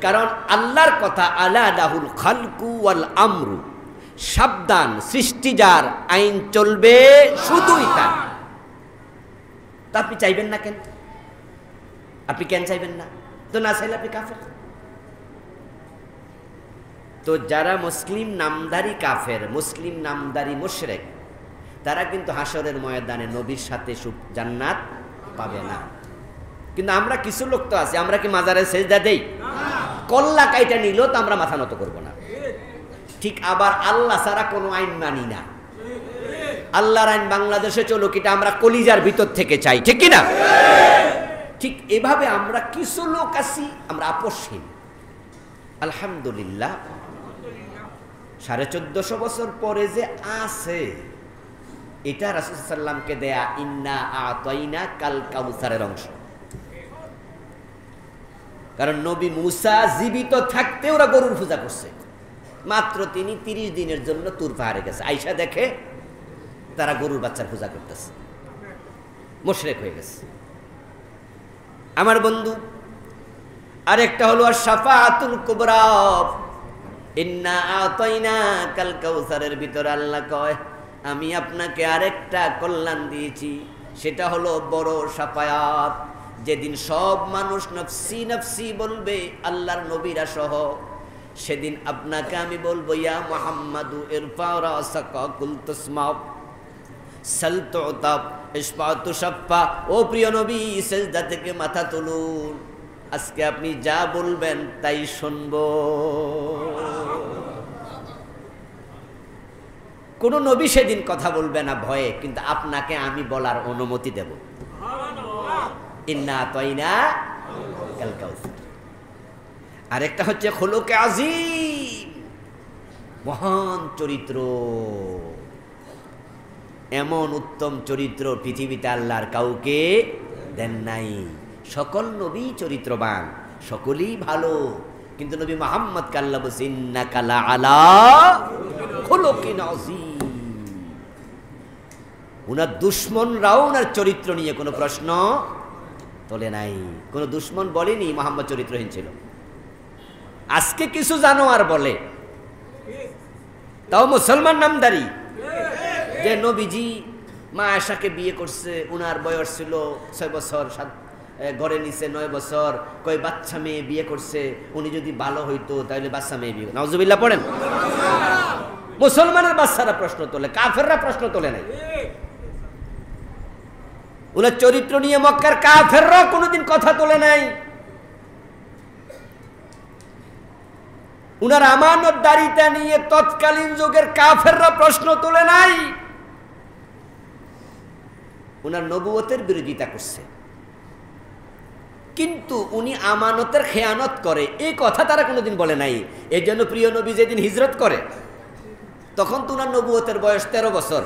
কারণ আল্লাহর কথা আলা লাহুল খালকু ওয়াল আমরু, সাবধান, সৃষ্টি যার, আইন চলবে শুধুই তার। তা আপনি চাইবেন না কেন? আপনি কেন চাইবেন না? তো না চাইলে আপনি কাফের। তো যারা মুসলিম নামধারী কাফের, মুসলিম নামধারী মুশরিক, তারা কিন্তু হাসরের ময়দানে নবীর সাথে জান্নাত পাবে না। কিন্তু আমরা কিছু লোক তো আছি, আমরা কি মাজারে সেজদা দেই? কল্লা কাইটা নিলেও তো আমরা মাথা নত করবো না। ঠিক আবার আল্লাহ ছাড়া কোনো আইন মানি না। আল্লাহর আইন বাংলাদেশে চলুক, এটা আমরা কলিজার ভিতর থেকে চাই, ঠিক কিনা? ঠিক এভাবে আমরা কিছু লোক আছি, আমরা আপোষহীন। আলহামদুলিল্লাহ 1450 বছর পরে যে আছে, এটা রাসূল সাল্লাল্লাহু আলাইহি ওয়াসাল্লামকে দেয়া ইন্না আতাইনা কাল কাউসারের অংশ। কারণ নবী মূসা জীবিত থাকতে ওরা গরুর পূজা করছে, মাত্র তিনি 30 দিনের জন্য তুর পাহাড়ে গেছে, আইসা দেখে তারা গরুর বাচ্চার পূজা করতেছে, মুশরিক হয়ে গেছে। আমার বন্ধু, আরেকটা হলো শাফাআতুল কুবরা, ইন্না আতাইনা কাল কাউসারের ভিতরে আল্লাহ কয় আমি আপনাকে আরেকটা কল্যাণ দিয়েছি, সেটা হলো বড় শাফায়াত। যেদিন সব মানুষ নফসি নফসি বলবে, আল্লাহর নবীরা সহ, সেদিন আপনাকে আমি বলবো ইয়া মুহাম্মাদু ইরফা রাসাকা কুল তুসমাউ সাল তুতাব ইশফা তুশফা। ও প্রিয় নবী, সিজদা থেকে মাথা তুলুন, আজকে আপনি যা বলবেন তাই শুনবো। কোন নবী সেদিন কথা বলবে না ভয়ে, কিন্তু আপনাকে আমি বলার অনুমতি দেব। ইন্না আতাইনা কাল কাউসার। আরেকটা হচ্ছে খুলুকে আযীম, মহান চরিত্র। এমন উত্তম চরিত্র পৃথিবীতে আল্লাহর কাউকে দেন নাই। সকল নবী চরিত্রবান, সকলেই ভালো, কিন্তু নবী মুহাম্মদকে আল্লাহ বলছে ইন্নাকা লাআলা খুলুকিন আযীম। উনার দুশমনরাও উনার চরিত্র নিয়ে কোনো প্রশ্ন তোলে নাই। কোনো দুশমন বলেনি মুহাম্মদ চরিত্রহীন ছিল। আজকে কিছু জানোয়ার বলে, তাও মুসলমান নামদারি, যে নবীজি মা আয়েশাকে বিয়ে করছে, উনার বয়স ছিল 6 বছর, ঘরে নিচে 9 বছর, কই বাচ্চা মেয়ে বিয়ে করছে, উনি যদি ভালো হইতো তাহলে বাচ্চা মেয়ে বিয়ে, নাউজুবিল্লাহ পড়েন। মুসলমানের বাচ্চারা প্রশ্ন তোলে, কাফেররা প্রশ্ন তোলে নাই। উনার চরিত্র নিয়ে মক্কার কাফেররা কোনোদিন কথা তোলে নাই। উনার আমানতদারিতা নিয়ে তৎকালীন যুগের কাফেররা প্রশ্ন তোলে নাই। উনার নবুয়তের বিরোধিতা করছে, কিন্তু উনি আমানতের খেয়ানত করে এই কথা তারা কোনোদিন বলে নাই। এই জন্য প্রিয় নবী যেদিন হিজরত করে, তখন তো উনার নবুয়তের বয়স 13 বছর।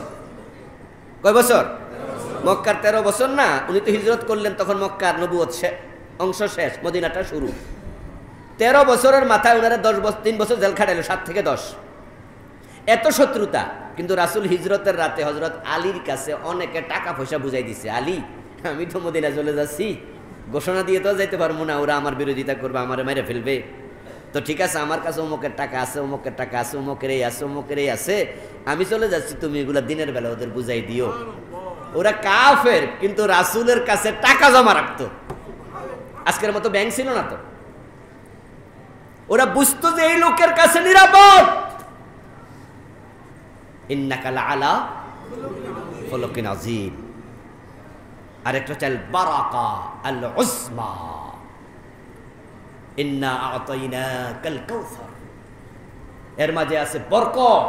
কয় বছর? মক্কার 13 বছর না, উনি তো হিজরত করলেন তখন মক্কার নবুয়ত অংশ শেষ, মদিনাটা শুরু। 13 বছরের মাথায় ওনারা 3 বছর জেল খাটাইল, 7 থেকে 10। এত শত্রুতা, কিন্তু রাসূল হিজরতের রাতে হযরত আলীর কাছে অনেকে টাকা পয়সা বুঝাই দিছে, আলী আমি তো মদিনা চলে যাচ্ছি, ঘোষণা দিয়ে তো যাইতে পারবো না, ওরা আমার বিরোধিতা করবে, আমারে মেরে ফেলবে, তো ঠিক আছে আমার কাছে অমুকের টাকা আছে, অমুকের টাকা আছে, অমুকের এই আছে, অমুকের এই আছে, আমি চলে যাচ্ছি, তুমি এগুলা দিনের বেলা ওদের বুঝাই দিও। ওরা কাফের, কিন্তু রাসূলের কাছে টাকা জমা রাখতো। আজকের মতো ব্যাংক ছিল না তো। ওরা বুঝতো যে এই লোকের কাছে নিরাপদ। ইন্নাকা লাআলা খুলুকিন আযীম। আরেকটা চাল বারাকা আল উসমা, ইন্না আ'তাইনাকাল কাউসার। এর মাঝে আছে বরকত।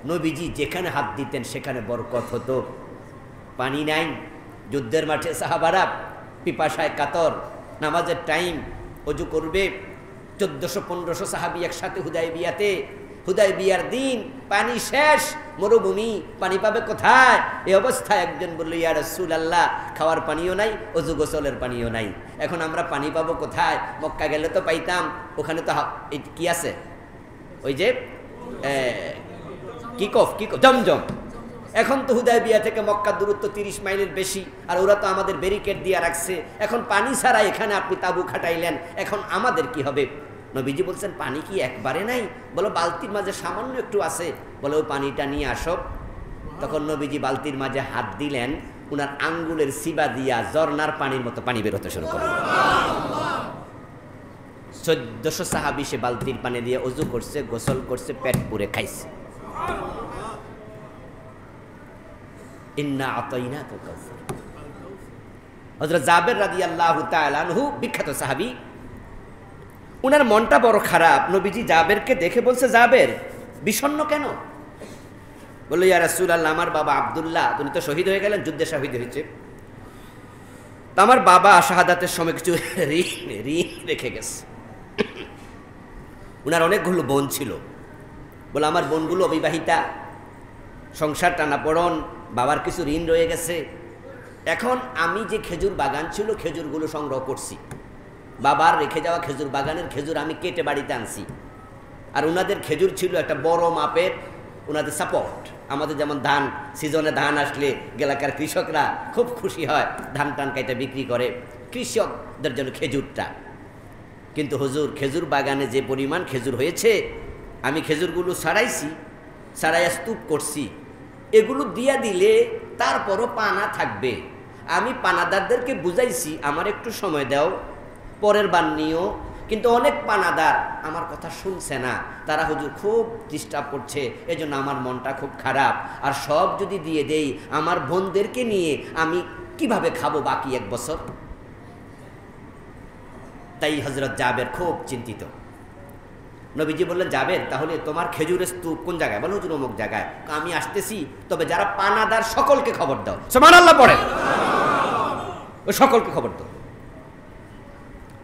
নবীজি যেখানে হাত দিতেন সেখানে বরকত হতো। পানি নাই, যুদ্ধের মাঠে সাহাবারা পিপাসায় কাতর, নামাজের টাইম, ওযু করবে, 1400-1500 সাহাবী একসাথে হুদায়বিয়ার দিন, পানি শেষ, মরুভূমি, পানি পাবে কোথায়? এই অবস্থায় একজন বলল, ইয়া রাসূলুল্লাহ, খাওয়ার পানিও নাই, ওযু গোসলের পানিও নাই, এখন আমরা পানি পাবো কোথায়? মক্কা গেলে তো পাইতাম, ওখানে তো কি আছে, ওই যে কি জমজম। এখন তো হুদায়বিয়া থেকে মক্কার দূরত্ব 30 মাইলের বেশি, আর ওরা তো আমাদের ব্যারিকেড দিয়ে রাখছে, এখন পানি ছাড়া এখানে আপনি তাবু খাটাইলেন, এখন আমাদের কি হবে? নবীজি বলছেন, পানি কি একবারে নাই? বলো বালতির মাঝে সামান্য একটু আছে, বলে ওই পানিটা নিয়ে আসো। তখন নবীজি বালতির মাঝে হাত দিলেন, উনার আঙ্গুলের সিবা দিয়া ঝর্ণার পানির মতো পানি বের হতে শুরু করল। 1400 সাহাবী সে বালতির পানি দিয়ে ওযু করছে, গোসল করছে, পেট পুরে খাইছে। ইন্না আ'তাইনাকাল কাউসার। হযরত জাবের রাদিয়াল্লাহু তাআলা আনহু বিখ্যাত সাহাবী, উনার মনটা বড় খারাপ। নবীজি জাবেরকে দেখে বলছে, জাবের বিষণ্ণ কেন? বলল, ইয়া রাসূলুল্লাহ, আমার বাবা আব্দুল্লাহ, উনি তো শহীদ হয়ে গেলেন, যুদ্ধে শহীদ হয়েছে, তো আমার বাবা শাহাদাতের সময় কিছু ঋণ রেখে গেছে। উনার অনেকগুলো বোন ছিল, বলে আমার বোনগুলো অবিবাহিতা, সংসার টানাপড়ন, বাবার কিছু ঋণ রয়ে গেছে। এখন আমি যে খেজুর বাগান ছিল, খেজুরগুলো সংগ্রহ করছি, বাবার রেখে যাওয়া খেজুর বাগানের খেজুর আমি কেটে বাড়িতে আনছি। আর ওনাদের খেজুর ছিল একটা বড় মাপের, ওনাদের সাপোর্ট। আমাদের যেমন ধান সিজনে ধান আসলে এলাকার কৃষকরা খুব খুশি হয়, ধান টান কাইটা বিক্রি করে, কৃষকদের জন্য খেজুরটা। কিন্তু হুজুর, খেজুর বাগানে যে পরিমাণ খেজুর হয়েছে, আমি খেজুরগুলো ছাড়াইছি, ছাড়াইয়া স্তূপ করছি, এগুলো দিয়া দিলে তারপরও পানা থাকবে। আমি পানাদারদেরকে বুঝাইছি আমার একটু সময় দাও, পরের বার নিও, কিন্তু অনেক পানাদার আমার কথা শুনছে না, তারা হুজুর খুব ডিস্টার্ব করছে, এজন্য আমার মনটা খুব খারাপ। আর সব যদি দিয়ে দেই, আমার বোনদেরকে নিয়ে আমি কিভাবে খাবো বাকি 1 বছর? তাই হযরত জাবের খুব চিন্তিত। নবীজি বললেন, জাবের, তাহলে তোমার খেজুরের স্তূপ কোন জায়গায়? বলো হুজুর অমুক জায়গায়। আমি আসতেছি, তবে যারা পানাদার সকলকে খবর দাও। সুবহানাল্লাহ পড়েন। ওই সকলকে খবর দাও।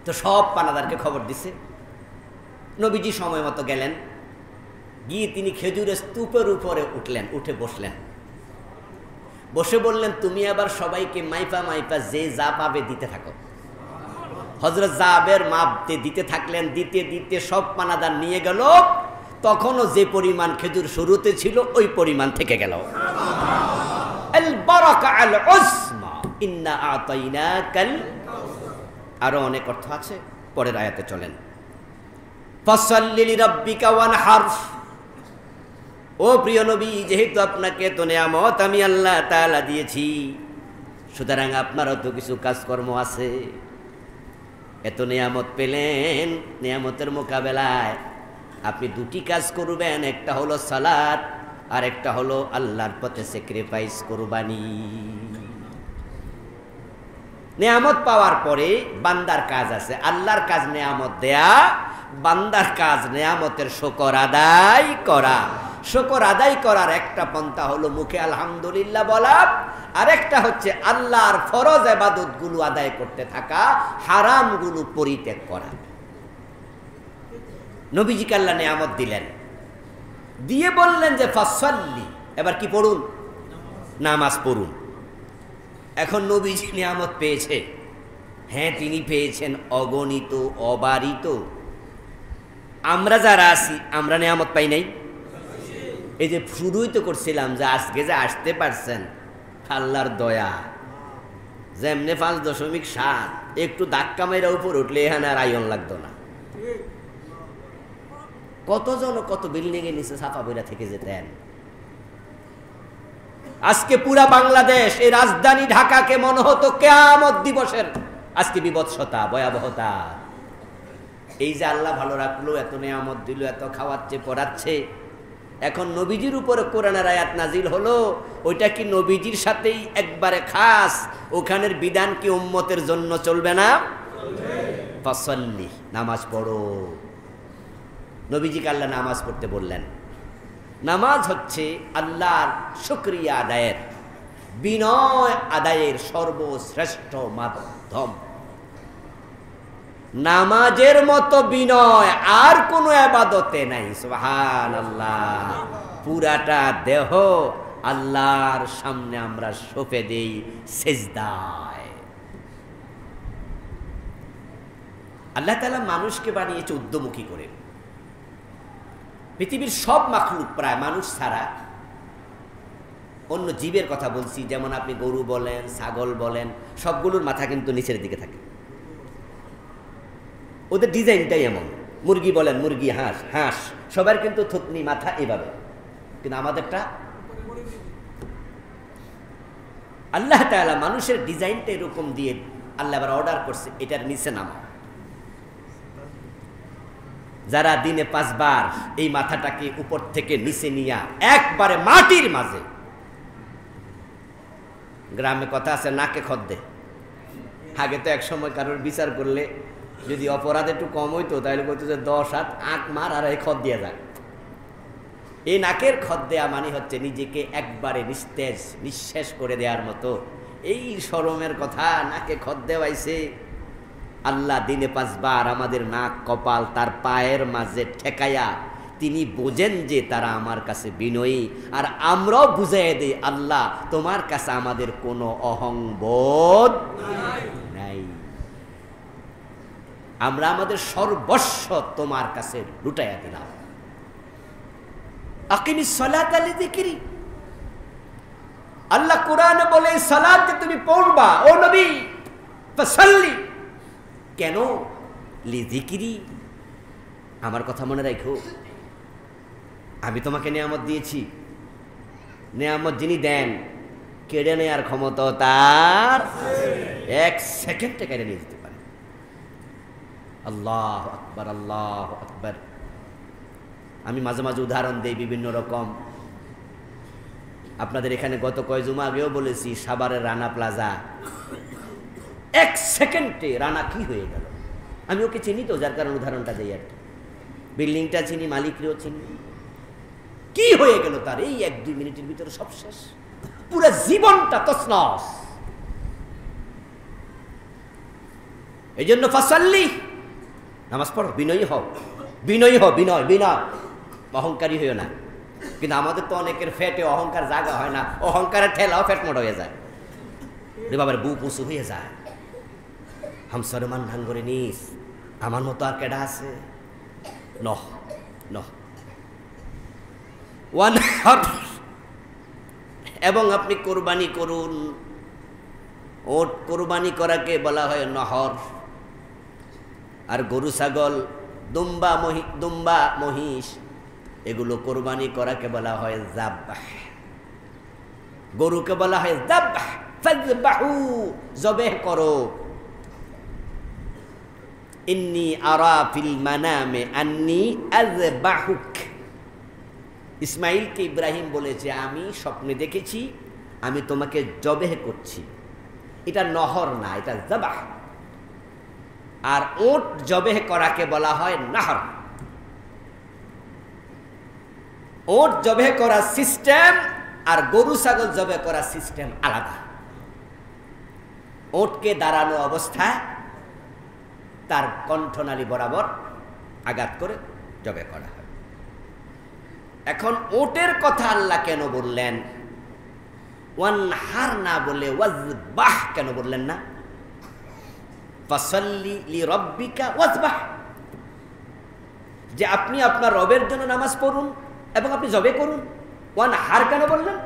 তো সব পানাদারকে খবর দিছে। নবীজি সময় মতো গেলেন, গিয়ে তিনি খেজুরের স্তূপের উপরে উঠলেন, উঠে বসলেন, বসে বললেন, তুমি আবার সবাইকে মাইপা মাইপা যে যা পাবে দিতে থাকো। হযরত জাবের মাপতে দিতে থাকলেন, দিতে দিতে সব পানাদার নিয়ে গেল। তখনও যে পরিমাণ খেজুর শুরুতে ছিল ওই পরিমাণ থেকে গেল। আল বারাকা আল উসমা ইন্না আতাইনাকাল। আরো অনেক অর্থ আছে, পরের আয়াতে চলেন। ফাসাল্লি লিরাব্বিকা ওয়ানহার। ও প্রিয় নবী, যেহেতু আপনাকে তো নিয়ামত আমি আল্লাহ তাআলা দিয়েছি, সুতরাং আপনারও তো কিছু কাজকর্ম আছে। এত নিয়ামত পেলেন, নিয়ামতের মোকাবেলায় আপনি দুটি কাজ করবেন, একটা হলো সালাত আর একটা হলো আল্লাহর পথে স্যাক্রিফাইস কুরবানি। নিয়ামত পাওয়ার পরে বান্দার কাজ আছে, আল্লাহর কাজ নিয়ামত দেয়া, বান্দার কাজ নিয়ামতের শুকর আদায় করা। শুকর আদায় করার একটা পন্থা হলো মুখে আলহামদুলিল্লাহ বলা, আরেকটা হচ্ছে আল্লাহর ফরজ ইবাদতগুলো আদায় করতে থাকা, হারামগুলো পরিত্যাগ করা। নবীজিকে আল্লাহ নিয়ামত দিলেন, দিয়ে বললেন যে ফাসাল্লি, এবার কি পড়ুন? নামাজ পড়ুন। এখন নবীজি নিয়ামত পেয়েছে, হ্যাঁ তিনি পেয়েছেন অগণিত, অবারিত। আমরা যারা আছি আমরা নিয়ামত পাই নাই? এই যে শুরুই তো করছিলাম যে আজকে যে আসতে পারছেন আল্লাহর দয়া। যেমনে 5.7 একটু ধাক্কা মেরা উপর উঠলে এখানে আর আয়ন লাগতো না। কতজন কত বিল্ডিং এর নিচে ছাপা বইরা থেকে যেতেন। আজকে পুরা বাংলাদেশ, এই রাজধানী ঢাকাকে মনে হতো কিয়ামত দিবসের আজকে বিভৎসতা, ভয়াবহতা। এই যে আল্লাহ ভালো রাখলো, এত নিয়ামত দিল, এত খাওয়াচ্ছে, পড়াচ্ছে। এখন নবীজির উপরে কোরআনের আয়াত নাজিল হলো, ওইটা কি নবীজির সাথেই একবারে খাস? ওখানের বিধান কি উম্মতের জন্য চলবে না? ফাসাল্লি, নামাজ পড়ো। নবীজিকে আল্লাহ নামাজ পড়তে বললেন। নামাজ হচ্ছে আল্লাহর শুকরিয়া আদায়ের, বিনয় আদায়ের সর্বশ্রেষ্ঠ মাধ্যম। নামাজের মতো বিনয় আর কোনো ইবাদতে নাই। সুবহানাল্লাহ। পুরাটা দেহ আল্লাহর সামনে আমরা সঁপে দেই সিজদায়। আল্লাহ তাআলা মানুষকে বানিয়েছে উদ্যমুখী করে। পৃথিবীর সব মাখলুক প্রায় মানুষ ছাড়া, অন্য জীবের কথা বলছি, যেমন আপনি গরু বলেন, ছাগল বলেন, সবগুলোর মাথা কিন্তু নিচের দিকে থাকে। ওদের ডিজাইনটাই এমন। মুরগি বলেন, মুরগি, হাঁস, হাঁস সবার কিন্তু থুতনি মাথা এভাবে, কিন্তু আমাদেরটা আল্লাহ তাআলা মানুষের ডিজাইনটা এরকম দিয়ে আল্লাহ আবার অর্ডার করছে, এটার নিচে নামাও। যারা দিনে 5 বার এই মাথাটাকে উপর থেকে নিচে নিয়ে একবারে মাটির মাঝে, গ্রামে কথা আছে নাকে খদ্দে। আগে তো এক সময় কারোর বিচার করলে যদি অপরাধ একটু কম হইতো তাহলে বলতো যে 10 হাত আঁক মার আর এই খদ দিয়ে যাক। এই নাকের খদ দেয়া মানে হচ্ছে নিজেকে একবারে নিস্তেজ, নিঃশেষ করে দেওয়ার মতো। এই শরমের কথা, নাকে খদ দেওয়াইছে। আল্লাহ দিনে 5 বার আমাদের নাক, কপাল তার পায়ের মাঝে ঠেকাইয়া তিনি বোঝেন যে তারা আমার কাছে বিনয়ী, আর আমরাও বুঝাই দেই আল্লাহ তোমার কাছে আমাদের কোনো অহংবোধ নাই। আমরা আমাদের সর্বস্ব তোমার কাছে লুটাইয়া দিলাম। আকিমিস সালাতা লিযিকরি। আল্লাহ কোরআনে বলে সালাত তুমি পড়বা ও নবী, ফাসাল্লি। কেন? লিযিকরি, আমার কথা মনে রাখো। আমি তোমাকে নিয়ামত দিয়েছি, নিয়ামত যিনি দেন কেড়ে নেয়ার ক্ষমতা তার 1 সেকেন্ডে কেড়ে নিয়ে যেতে পারে। আল্লাহু আকবার, আল্লাহু আকবার। আমি মাঝে মাঝে উদাহরণ দেই বিভিন্ন রকম। আপনাদের এখানে গত কয় জুমা আগেও বলেছি, সাভারের রানা প্লাজা 1 সেকেন্ডে রানা কি হয়ে গেল। আমি ওকে চিনি তো, যার কারণে উদাহরণটা দেই আর কি। বিল্ডিংটা চিনি, মালিকরেও চিনি। কি হয়ে গেল তার এই 1-2 মিনিটের ভিতরে সব শেষ, পুরো জীবনটা তছনছ। এই জন্য ফাসাল্লি, নামাজ পড়ো, বিনয়ী হও, বিনয়ী হও, বিনয়, বিনয়, অহংকারী হইও না। কিন্তু আমাদের তো অনেকের ফ্যাটে অহংকার জায়গা হয় না, অহংকারের ঠেলাও ফ্যাট মোটা হয়ে যায়, বাবার বুক উঁচু হয়ে যায়। হামসার মান্ধান করে নিস, আমার মতো আর কেডা আছে? নহ নহ ওয়ানহার, এবং আপনি কোরবানি করুন। ওট কোরবানি করাকে বলা হয় নহর। আর গরু ছাগল, দুম্বা মহিষ, এগুলো কোরবানি করাকে বলা হয় যাববাহ। গরুকে বলা হয় যাববাহ, ফাযবাহু, জবেহ করো। ইন্নী আরা ফিল মানামে আন্নী আযবাহুক। ইসমাইলকে ইব্রাহিম বলেছে, আমি স্বপ্নে দেখেছি আমি তোমাকে জবেহ করছি। এটা নহর না, এটা যাবাহ। আর ওট জবেহ করাকে বলা হয় নাহর। ওট জবেহ করার সিস্টেম আর গরু ছাগল জবেহ করার সিস্টেম আলাদা। ওটকে দাঁড়ানো অবস্থায় তার কণ্ঠনালী বরাবর আঘাত করে জবেহ করা হয়। এখন ওটের কথা আল্লাহ কেন বললেন? ওয়ানহার না বলে ওয়াজবাহ কেন বললেন না? ফাসাল্লি লিরাব্বিকা ওয়াজবাহ, যে আপনি আপনার রবের জন্য নামাজ পড়ুন এবং আপনি জবে করুন। ওয়ানহার কেন বললেন?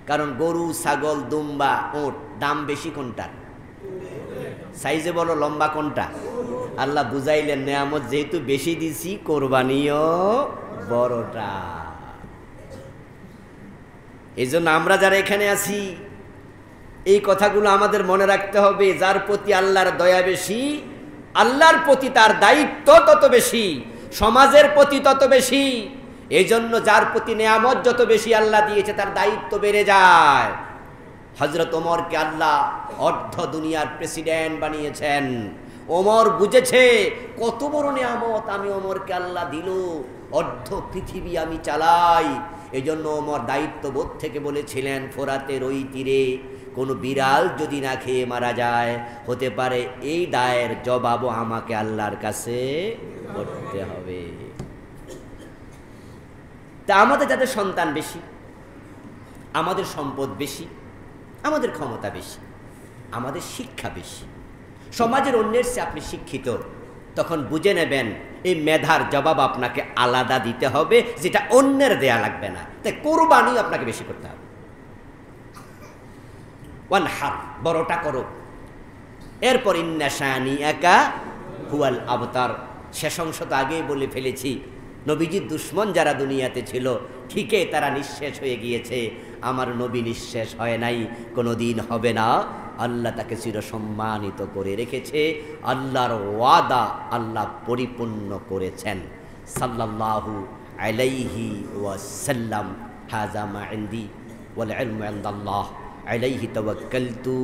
কারণ গরু, ছাগল, দুম্বা, ওট দাম বেশি কোনটার? সাইজে বড়, লম্বা কোনটা? আল্লাহ বুঝাইলেন নেয়ামত যেহেতু বেশি দিছি, কোরবানিও বড়টা। এই জন্য আমরা যারা এখানে আছি, এই কথাগুলো আমাদের মনে রাখতে হবে। যার প্রতি আল্লাহর দয়া বেশি, আল্লাহর প্রতি তার দায়িত্ব তত বেশি, সমাজের প্রতি তত বেশি। এই জন্য যার প্রতি নেয়ামত যত বেশি আল্লাহ দিয়েছে, তার দায়িত্ব বেড়ে যায়। হযরত ওমরকে আল্লাহ অর্ধ দুনিয়ার প্রেসিডেন্ট বানিয়েছেন। ওমর বুঝেছে কত বড় নেয়ামত আমি ওমরকে আল্লাহ দিল, অর্ধ পৃথিবী আমি চালাই। এই জন্য ওমর দায়িত্ববোধ থেকে বলেছিলেন, ফোরাতের ওই তীরে কোনো বিড়াল যদি না খেয়ে মারা যায়, হতে পারে এই দায়ের জবাবও আমাকে আল্লাহর কাছে করতে হবে। তা আমাদের যাদের সন্তান বেশি, আমাদের সম্পদ বেশি, আমাদের ক্ষমতা বেশি, আমাদের শিক্ষা বেশি, সমাজের অন্যের চেয়ে আপনি শিক্ষিত, তখন বুঝে নেবেন এই মেধার জবাব আপনাকে আলাদা দিতে হবে, যেটা অন্যের দেয়া লাগবে না। তাই কোরবানি আপনাকে বেশি করতে হবে। ওয়ানহার, বড়টা করো। এরপর ইন্না শানিআকা হুয়াল আবতার। শেষ অংশ তো আগেই বলে ফেলেছি। নবীজির দুশ্মন যারা দুনিয়াতে ছিল, ঠিকই তারা নিঃশেষ হয়ে গিয়েছে। আমার নবী নিঃশেষ হয় নাই, কোনোদিন হবে না। আল্লাহ তাকে চিরসম্মানিত করে রেখেছে। আল্লাহর ওয়াদা আল্লাহ পরিপূর্ণ করেছেন। সাল্লাল্লাহু আলাইহি ওয়াসাল্লাম। হাযা মা ইনদি ওয়াল ইলমু ইনদাল্লাহ আলাইহি তাওয়াক্কালতু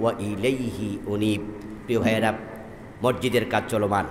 ওয়া ইলাইহি উনীব। প্রিয় ভাইয়েরা, মসজিদের কাজ চলমান।